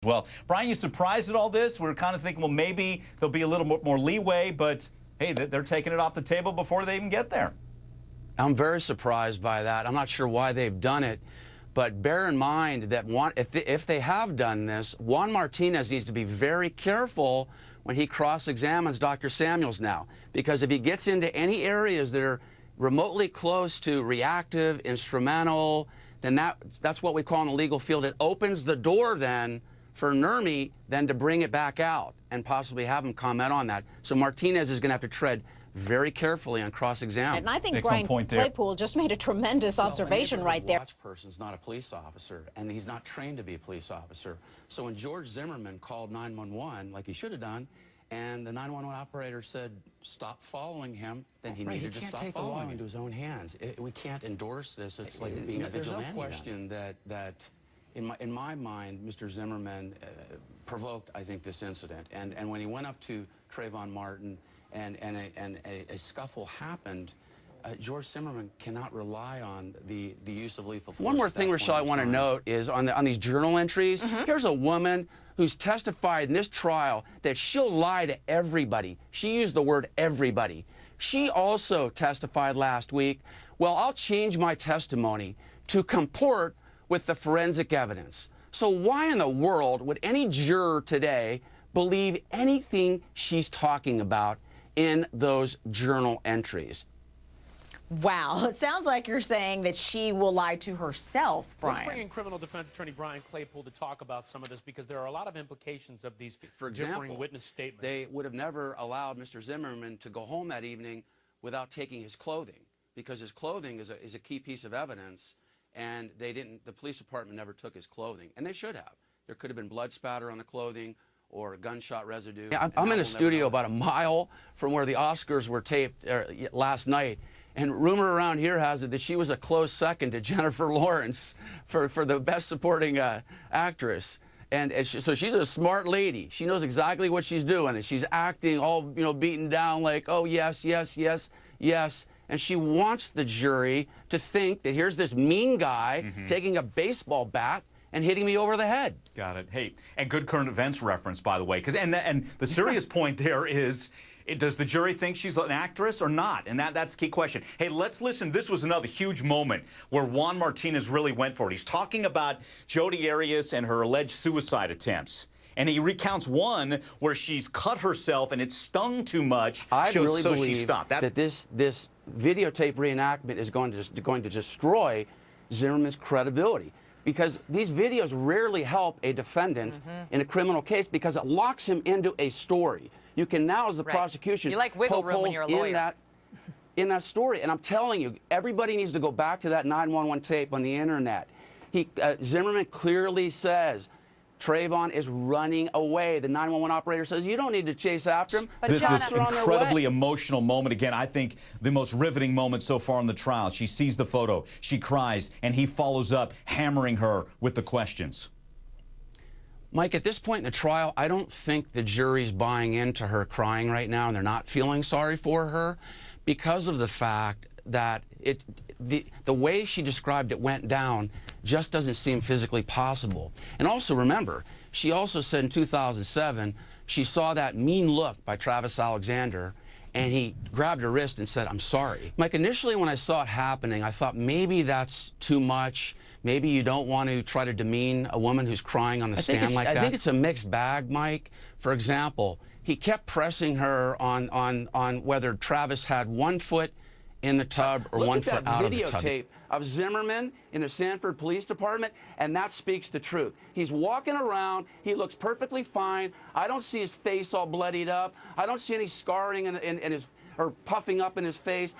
well. Brian, you surprised at all this? We were kind of thinking, well, maybe there'll be a little more leeway, but hey, they're taking it off the table before they even get there. I'm very surprised by that. I'm not sure why they've done it, but bear in mind that if they have done this, Juan Martinez needs to be very careful when he cross-examines Dr. Samuels now, because if he gets into any areas that are remotely close to reactive, instrumental, then that's what we call in the legal field. It opens the door then for NRMI then to bring it back out and possibly have him comment on that. So Martinez is going to have to tread very carefully on cross-exam. And I think Brian Claypool just made a tremendous observation right there. A watch person's not a police officer, and he's not trained to be a police officer. So when George Zimmerman called 911, like he should have done, and the 911 operator said stop following him, then he needed to stop following into his own hands. We can't endorse this. It's like being a vigilante. There's no question that in my mind, Mr. Zimmerman provoked, I think, this incident. And when he went up to Trayvon Martin and a scuffle happened, George Zimmerman cannot rely on the use of lethal force. One more thing, Rochelle, I want to note is on these journal entries, here's a woman who's testified in this trial that she'll lie to everybody. She used the word everybody. She also testified last week, well, I'll change my testimony to comport with the forensic evidence. So why in the world would any juror today believe anything she's talking about in those journal entries? Wow, it sounds like you're saying that she will lie to herself, Brian. Let's bring in criminal defense attorney Brian Claypool to talk about some of this, because there are a lot of implications of these differing witness statements. They would have never allowed Mr. Zimmerman to go home that evening without taking his clothing, because his clothing is a key piece of evidence, and the police department never took his clothing, and they should have. There could have been blood spatter on the clothing or gunshot residue. Yeah, I'm in a studio about a mile from where the Oscars were taped last night. And rumor around here has it that she was a close second to Jennifer Lawrence for the best supporting actress. And so she's a smart lady. She knows exactly what she's doing, and she's acting all beaten down like, oh yes, yes, yes, yes. And she wants the jury to think that here's this mean guy taking a baseball bat and hitting me over the head. Got it. Hey, and good current events reference, by the way, because and the serious point there is, does the jury think she's an actress or not? And that's the key question. Hey, let's listen. This was another huge moment where Juan Martinez really went for it. He's talking about Jodi Arias and her alleged suicide attempts. And he recounts one where she's cut herself and it stung too much, I really so believe she stopped. that this videotape reenactment is going to destroy Zimmerman's credibility, because these videos rarely help a defendant in a criminal case because it locks him into a story. You can now, as the prosecution, you like wiggle room when you're a lawyer. In that story. And I'm telling you, everybody needs to go back to that 911 tape on the internet. Zimmerman clearly says Trayvon is running away. The 911 operator says, you don't need to chase after him. This incredibly emotional moment, again, I think the most riveting moment so far in the trial. She sees the photo, she cries, and he follows up, hammering her with the questions. Mike, at this point in the trial, I don't think the jury's buying into her crying right now, and they're not feeling sorry for her because of the fact that the way she described it went down just doesn't seem physically possible. And also remember, she also said in 2007 she saw that mean look by Travis Alexander, and he grabbed her wrist and said, I'm sorry. Mike, initially when I saw it happening, I thought maybe that's too much. Maybe you don't want to try to demean a woman who's crying on the stand like that. I think it's a mixed bag, Mike. For example, he kept pressing her on whether Travis had 1 foot in the tub or 1 foot out of the tub. Look at that videotape of Zimmerman in the Sanford Police Department, and that speaks the truth. He's walking around. He looks perfectly fine. I don't see his face all bloodied up. I don't see any scarring in his or puffing up in his face.